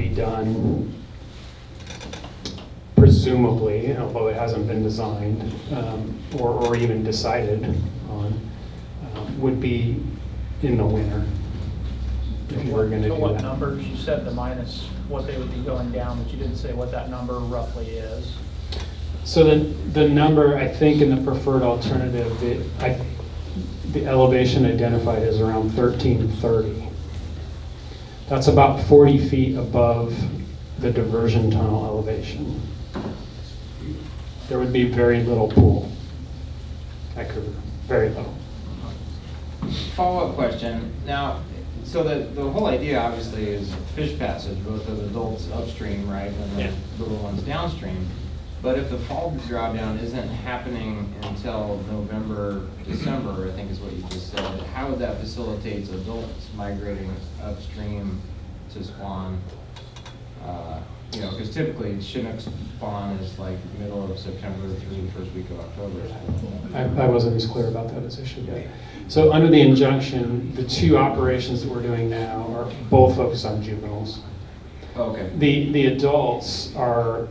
be done, presumably, although it hasn't been designed or even decided on, would be in the winter, if you were going to So do what that. numbers, you said the minus what they would be going down, but you didn't say what that number roughly is. So the number, I think, in the preferred alternative, the elevation identified is around 1330. That's about 40 feet above the diversion tunnel elevation. There would be very little pool at Cougar, very little. Follow-up question. Now, so the whole idea obviously is fish passage, both of adults upstream, right, and Yeah. the little ones downstream. But if the fall drawdown isn't happening until November, December, I think is what you just said, how would that facilitate adults migrating upstream to spawn? You know, because typically Chinook spawn is like middle of September through the first week of October. I wasn't as clear about that as I should be. So under the injunction, the two operations that we're doing now are both focused on juveniles. Oh, okay. The adults are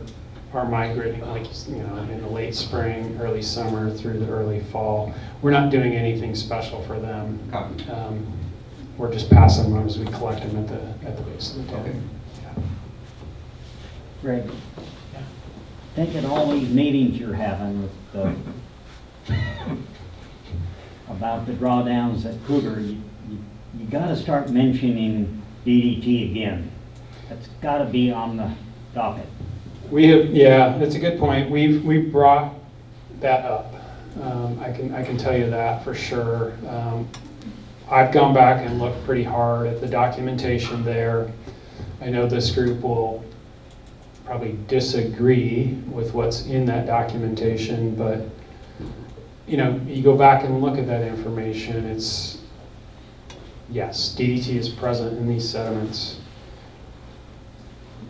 migrating, like, you know, in the late spring, early summer through the early fall. We're not doing anything special for them. Copy. We're just passing them as we collect them at the base of the Okay. dam. Greg, think at all these meetings you're having with about the drawdowns at Cougar, you got to start mentioning DDT again. That's got to be on the docket. We have, yeah, that's a good point. We've brought that up. I can tell you that for sure. I've gone back and looked pretty hard at the documentation there. I know this group will probably disagree with what's in that documentation, but you know, you go back and look at that information, it's, yes, DDT is present in these sediments.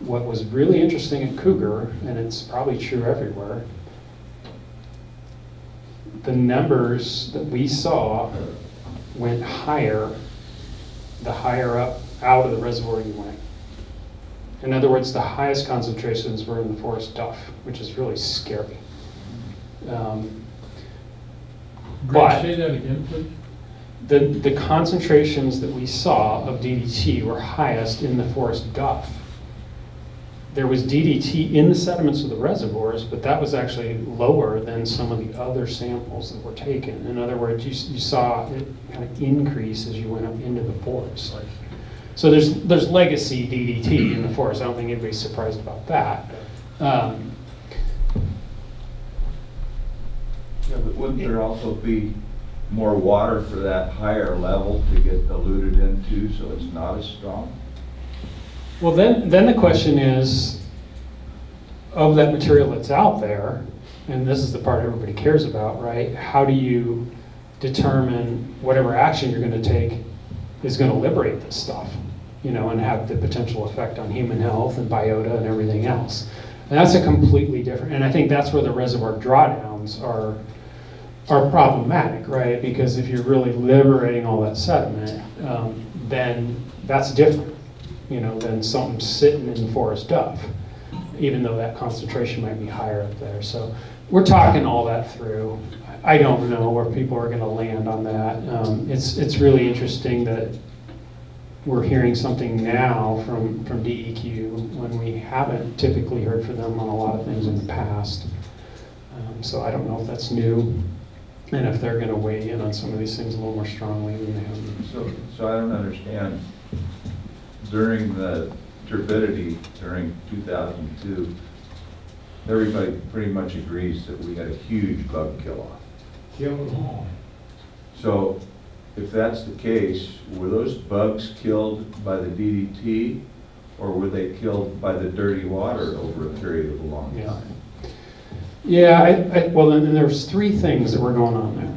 What was really interesting at Cougar, and it's probably true everywhere, the numbers that we saw went higher the higher up out of the reservoir you went. In other words, the highest concentrations were in the forest duff, which is really scary. But Say that again, please. the concentrations that we saw of DDT were highest in the forest duff. There was DDT in the sediments of the reservoirs, but that was actually lower than some of the other samples that were taken. In other words, you saw it kind of increase as you went up into the forest. So there's legacy DDT in the forest. I don't think anybody's surprised about that. Yeah, but wouldn't there also be more water for that higher level to get diluted into so it's not as strong? Well, then the question is, of that material that's out there, and this is the part everybody cares about, right? How do you determine whatever action you're going to take is going to liberate this stuff, you know, and have the potential effect on human health and biota and everything else? And that's a completely different, and I think that's where the reservoir drawdowns are problematic, right? Because if you're really liberating all that sediment, then that's different, you know, than something sitting in the forest duff, even though that concentration might be higher up there. So we're talking all that through. I don't know where people are going to land on that. It's really interesting that we're hearing something now from DEQ when we haven't typically heard from them on a lot of things in the past. So I don't know if that's new, and if they're going to weigh in on some of these things a little more strongly than they have. So I don't understand. During the turbidity during 2002, everybody pretty much agrees that we had a huge bug kill-off. So if that's the case, were those bugs killed by the DDT, or were they killed by the dirty water over a period of a long Yeah. time? Yeah, well, then there's three things that were going on there.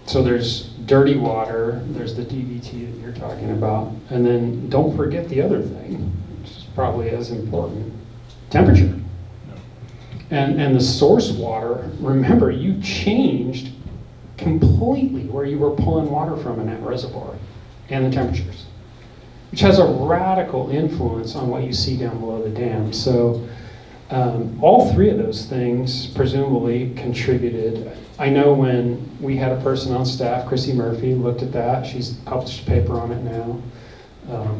So there's dirty water, there's the DDT that you're talking about, and then don't forget the other thing, which is probably as important, temperature. And the source water, remember, you changed completely where you were pulling water from in that reservoir and the temperatures. which has a radical influence on what you see down below the dam. So all three of those things presumably contributed. I know when we had a person on staff, Chrissy Murphy, looked at that. She's published a paper on it now.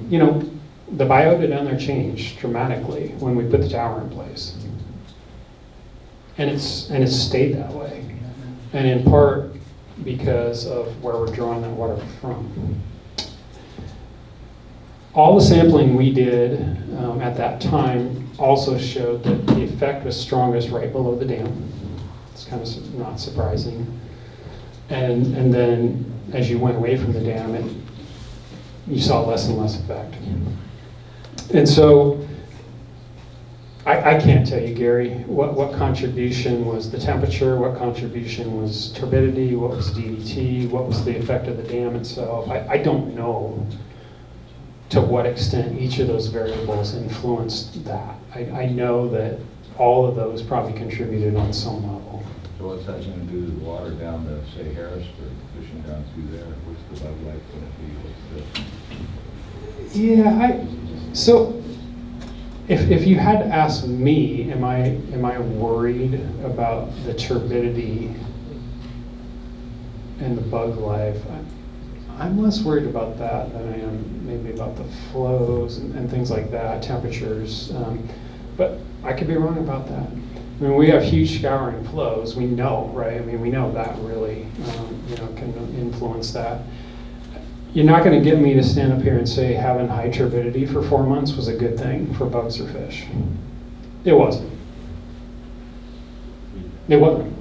You know, the biota down there changed dramatically when we put the tower in place. And it's stayed that way. And in part because of where we're drawing that water from. All the sampling we did at that time also showed that the effect was strongest right below the dam. It's kind of not surprising. And then as you went away from the dam, you saw less and less effect. And so I can't tell you, Gary, what contribution was the temperature, what contribution was turbidity, what was DDT, what was the effect of the dam itself. I don't know to what extent each of those variables influenced that. I know that all of those probably contributed on some level. So what's that gonna do to the water down to, say, Harrisburg, fishing down through there? What's the bug life gonna be? Yeah, so if you had to ask me, am I worried about the turbidity and the bug life? I'm less worried about that than I am maybe about the flows and things like that, temperatures. But I could be wrong about that. I mean, we have huge scouring flows. We know, right? I mean, we know that really, can influence that. You're not going to get me to stand up here and say having high turbidity for 4 months was a good thing for bugs or fish. It wasn't. It wasn't.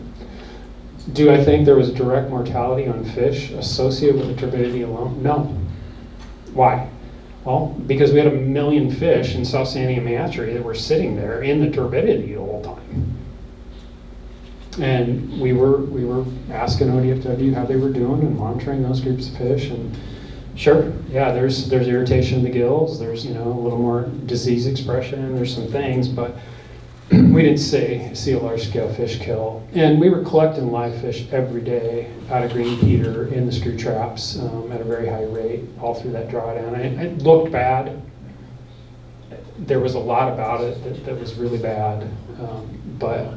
Do I think there was direct mortality on fish associated with the turbidity alone? No. Why? Well, because we had 1 million fish in South San Diego hatchery that were sitting there in the turbidity the whole time. And we were asking ODFW how they were doing and monitoring those groups of fish. And sure, yeah, there's irritation in the gills. There's a little more disease expression. There's some things, but we didn't see a large-scale fish kill. And we were collecting live fish every day out of Green Peter in the screw traps at a very high rate all through that drawdown. It looked bad. There was a lot about it that was really bad, but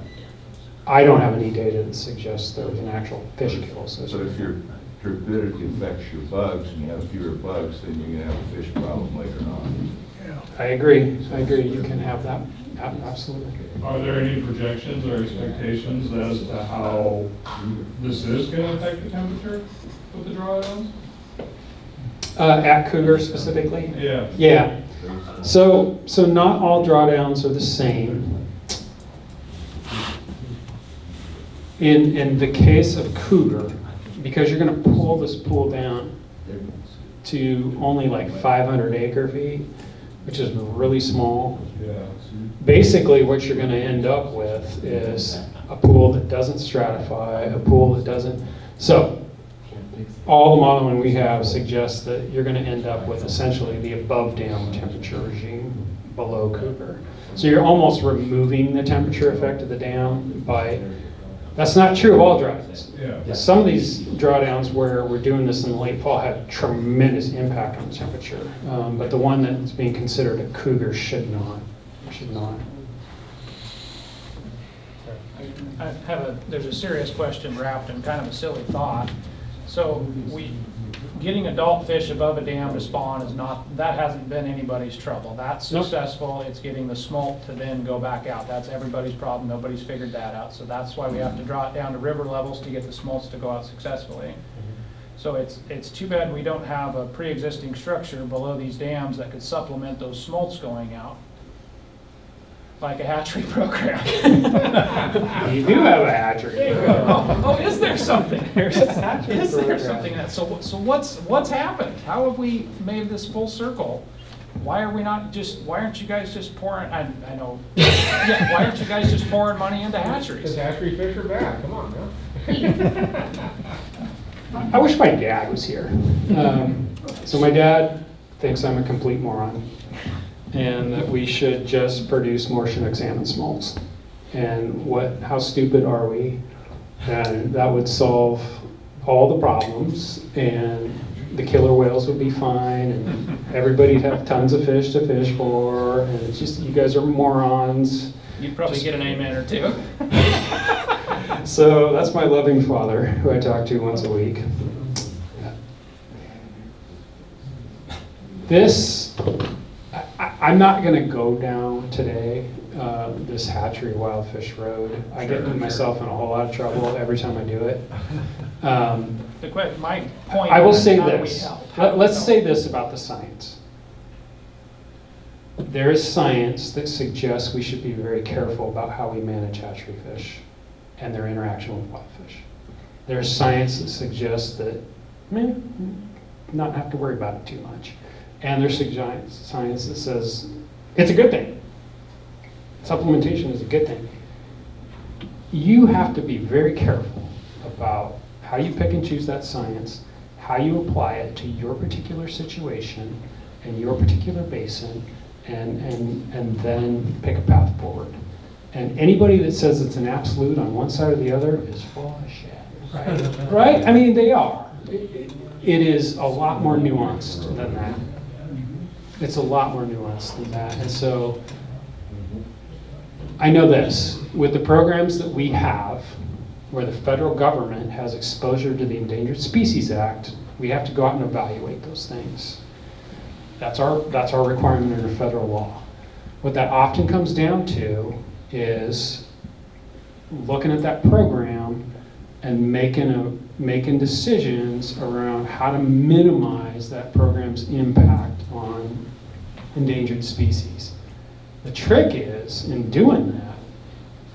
I don't have any data that suggests there was an actual fish kill But associated. if your turbidity affects your bugs and you have fewer bugs, then you're gonna have a fish problem later on. I agree. You can have that. Absolutely. Are there any projections or expectations as to how this is going to affect the temperature with the drawdowns? At Cougar specifically? Yeah. Yeah. So not all drawdowns are the same. In the case of Cougar, because you're going to pull this pool down to only like 500 acre feet, which is really small. Yeah. Basically, what you're going to end up with is a pool that doesn't stratify, a pool that doesn't. So, all the modeling we have suggests that you're going to end up with essentially the above dam temperature regime below Cougar. So you're almost removing the temperature effect of the dam by. That's not true of all drawdowns. Yeah. Some of these drawdowns where we're doing this in the late fall have tremendous impact on temperature, but the one that's being considered a Cougar should not. There's a serious question wrapped in kind of a silly thought. So getting adult fish above a dam to spawn that hasn't been anybody's trouble. That's Nope. successful. It's getting the smolt to then go back out. That's everybody's problem. Nobody's figured that out. So that's why we have to draw it down to river levels to get the smolts to go out successfully. So it's too bad we don't have a pre-existing structure below these dams that could supplement those smolts going out, like a hatchery program. You do have a hatchery. There you go. Oh, is there something? There's a hatchery Is there program. something that, so what's happened? How have we made this full circle? Why aren't you guys just pouring, I know, yeah, why aren't you guys just pouring money into Because hatcheries? hatchery fish are back, come on now. I wish my dad was here. So my dad thinks I'm a complete moron and that we should just produce more Chinook salmon smolts. And how stupid are we? And that would solve all the problems and the killer whales would be fine, and everybody'd have tons of fish to fish for, and it's just, you guys are morons. You'd probably get an amen or two. So that's my loving father, who I talk to once a week. This, I'm not gonna go down today, this Hatchery Wildfish Road. I get myself in a whole lot of trouble every time I do it. My point. I will is, say how do we this, help? How do we let's help? say this about the science. There is science that suggests we should be very careful about how we manage hatchery fish and their interaction with wild fish. There's science that suggests that, not have to worry about it too much. And there's science that says it's a good thing. Supplementation is a good thing. You have to be very careful about how you pick and choose that science, how you apply it to your particular situation and your particular basin, and then pick a path forward. And anybody that says it's an absolute on one side or the other is full of shit, right? Right? I mean, they are. It is a lot more nuanced than that. It's a lot more nuanced than that. And so I know this, with the programs that we have, where the federal government has exposure to the Endangered Species Act, we have to go out and evaluate those things. That's our requirement under federal law. What that often comes down to is looking at that program and making decisions around how to minimize that program's impact on endangered species. The trick is, in doing that,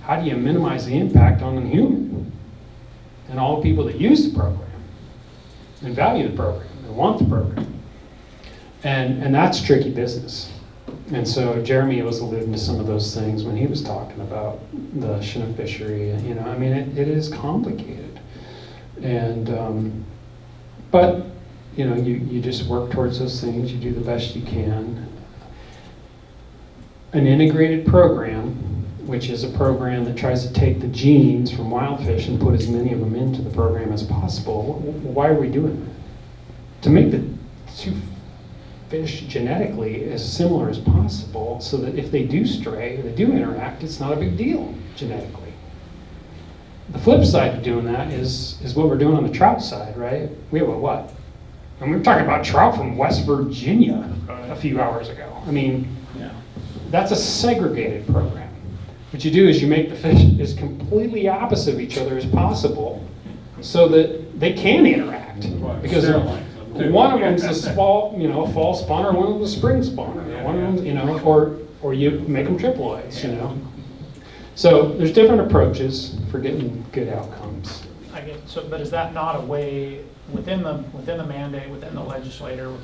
how do you minimize the impact on the human and all the people that use the program and value the program and want the program? And that's tricky business. And so Jeremy was alluding to some of those things when he was talking about the Chinook fishery. You know, I mean, it is complicated. And, but, you know, you just work towards those things. You do the best you can. An integrated program, which is a program that tries to take the genes from wild fish and put as many of them into the program as possible. Why are we doing that? To make the two fish genetically as similar as possible, so that if they do stray, they do interact, it's not a big deal genetically. The flip side of doing that is what we're doing on the trout side, right? We have a what? And we were talking about trout from West Virginia a few hours ago. I mean, that's a segregated program. What you do is you make the fish as completely opposite of each other as possible so that they can interact. Because one of them's a fall spawner, one of them's a spring spawner. One of them, or you make them triploids, So there's different approaches for getting good outcomes. I get so, but is that not a way within the mandate, within the legislature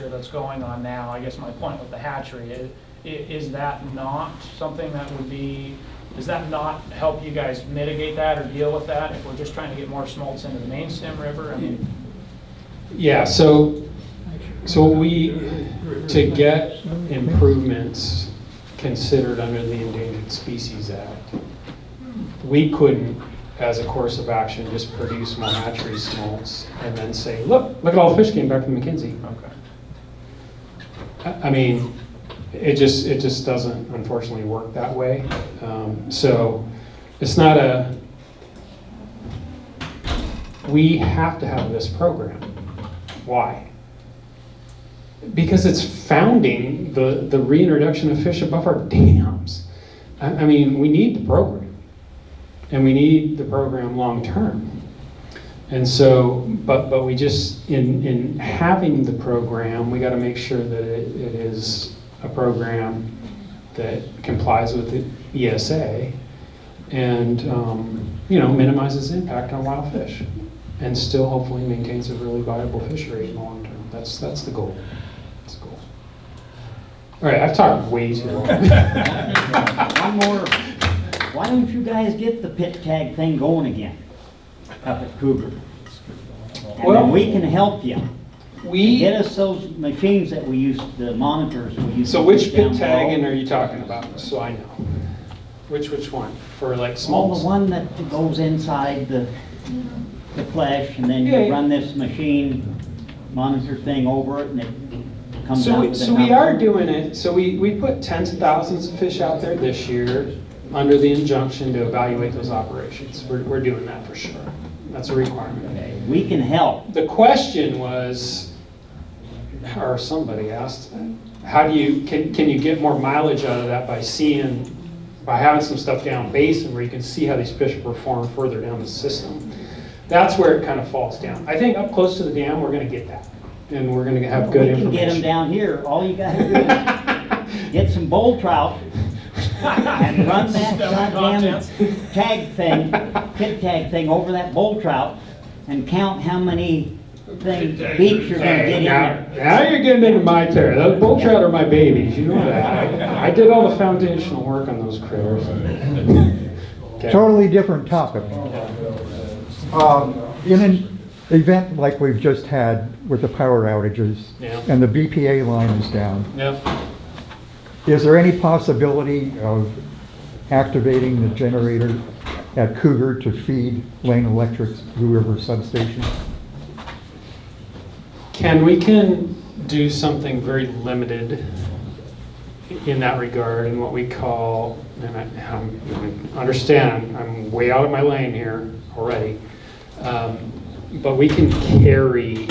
that's going on now? I guess my point with the hatchery is that not something that would be? Does that not help you guys mitigate that or deal with that if we're just trying to get more smolts into the main stem river? I mean, yeah. So to get improvements considered under the Endangered Species Act, we couldn't, as a course of action, just produce more hatchery smolts and then say, look at all the fish came back from McKinsey. okay. I mean, it just doesn't, unfortunately, work that way. So it's not we have to have this program. Why? Because it's founding the reintroduction of fish above our dams. I mean, we need the program. And we need the program long term. And so, but we just, in having the program, we got to make sure that it is a program that complies with the ESA and, minimizes impact on wild fish and still hopefully maintains a really viable fishery in the long term. That's the goal. That's the goal. All right, I've talked way too long. One more. Why don't you guys get the pit tag thing going again up at Cougar? And Well, then we can help you. Get us those machines that we use, the monitors we use. So to which put pit down tagging below. are you talking about, so I know? Which one? For like Well, smolts? the one that goes inside the flesh, and then Yeah. you run this machine monitor thing over it and it comes So out we, with a so we number? are doing it, so we put tens of thousands of fish out there this year under the injunction to evaluate those operations. We're doing that for sure. That's a requirement. Okay, we can help. The question was, or somebody asked, how do you, can you get more mileage out of that by having some stuff down basin where you can see how these fish perform further down the system? That's where it kind of falls down. I think up close to the dam, we're gonna get that. And we're gonna have good We can get them information. down here. All you gotta do is get some bull trout and run that goddamn tag thing, pit tag thing over that bull trout and count how many beaks you're gonna get in there. Now you're getting into my territory. Those bull trout are my babies, you know that. I did all the foundational work on those critters. Okay. Totally different topic. In an event like we've just had with the power outages Yeah. and the BPA line is down, Yep. is there any possibility of activating the generator at Cougar to feed Lane Electric's Blue River substation? We can do something very limited in that regard in what we call, and I'm way out of my lane here already, but we can carry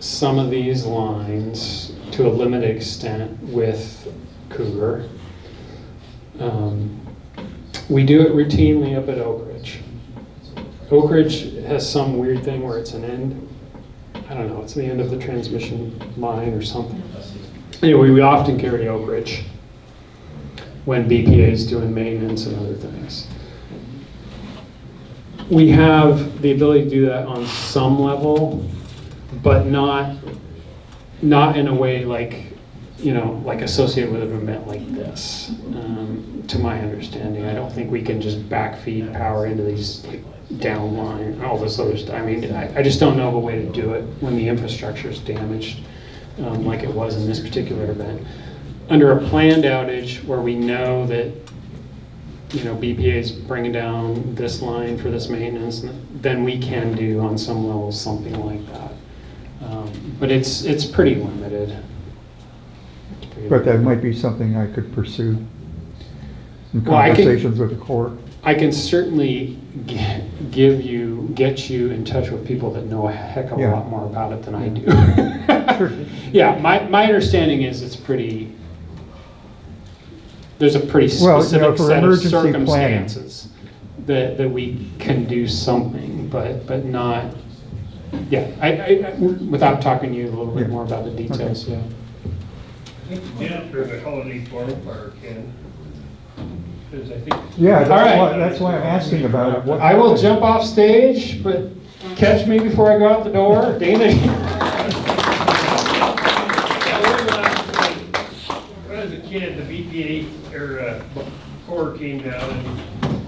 some of these lines to a limited extent with Cougar. We do it routinely up at Oak Ridge. Oak Ridge has some weird thing where it's an end. I don't know, it's the end of the transmission line or something. Anyway, we often carry Oak Ridge when BPA is doing maintenance and other things. We have the ability to do that on some level, but not in a way like, like associated with an event like this. To my understanding, I don't think we can just backfeed power into these downline, all this other stuff. I mean, I just don't know of a way to do it when the infrastructure is damaged, like it was in this particular event. Under a planned outage where we know that, BPA is bringing down this line for this maintenance, then we can do on some level something like that. But it's pretty limited. It's pretty But that limited. might be something I could pursue in Well, I can- conversations with the court. I can certainly get you in touch with people that know a heck of a Yeah. lot more about it than I do. Sure. Yeah, my understanding is there's a pretty Well, specific for set of emergency planning. circumstances that we can do something, but not, yeah, I without talking to you a little bit Yeah. more about the details, yeah. Yeah, for the holiday farm fire, Ken. Because I think. Yeah, All right. that's why I'm asking about it. What- I will jump off stage, but catch me before I go out the door. Dana? When I was a kid, the BPA, or Corps came down and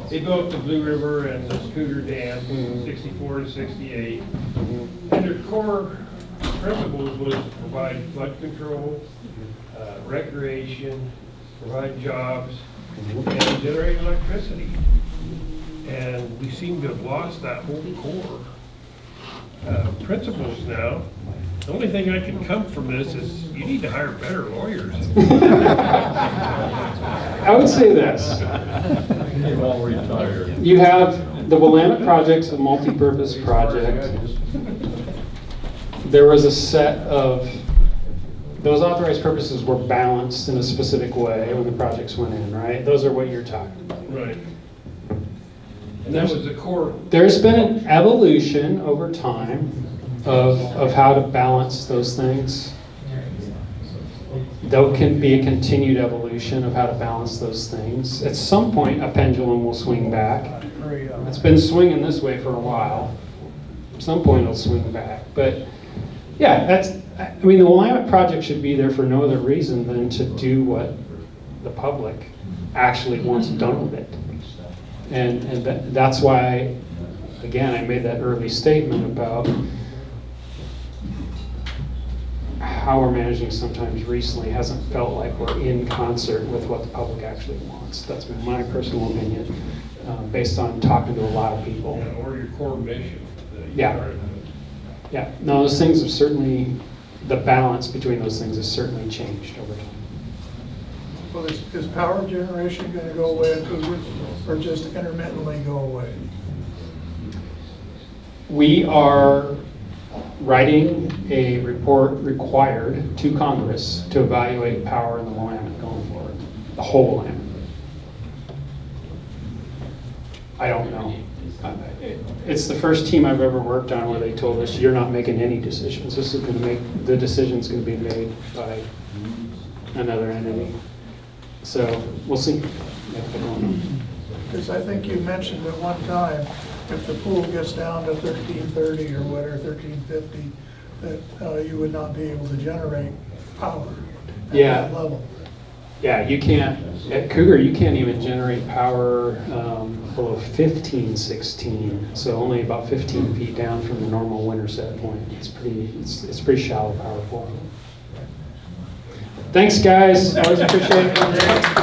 they built the Blue River and the Cougar Dam, 64 to 68. And their core principles was to provide flood control, recreation, provide jobs, and generate electricity. And we seem to have lost that whole core principles now. The only thing I can come from this is you need to hire better lawyers. I would say this. They've all retired. You have the Willamette Project's a multi-purpose project. There was a set of, those authorized purposes were balanced in a specific way when the projects went in, right? Those are what you're talking about. Right. And that was the core. There's been an evolution over time of how to balance those things. There can be a continued evolution of how to balance those things. At some point, a pendulum will swing back. It's been swinging this way for a while. At some point, it'll swing back. But yeah, the Willamette Project should be there for no other reason than to do what the public actually wants done with it. And that's why, again, I made that early statement about how we're managing sometimes recently hasn't felt like we're in concert with what the public actually wants. That's been my personal opinion, based on talking to a lot of people. Or your core mission. that you Yeah. started Yeah, no, those things have certainly, the balance between those things has certainly changed over time. Well, is power generation gonna go away at Cougar, or just intermittently go away? We are writing a report required to Congress to evaluate power in the Willamette going forward, the whole Willamette. I don't know. It's the first team I've ever worked on where they told us, you're not making any decisions. This is gonna make, the decision's gonna be made by another entity. So, we'll see. Because I think you mentioned at one time, if the pool gets down to 1330 or whatever, 1350, that you would not be able to generate power at Yeah. that level. Yeah, you can't, at Cougar, you can't even generate power below 1516, so only about 15 feet down from the normal winter set point. It's pretty shallow power pool. Thanks, guys. Always appreciate it.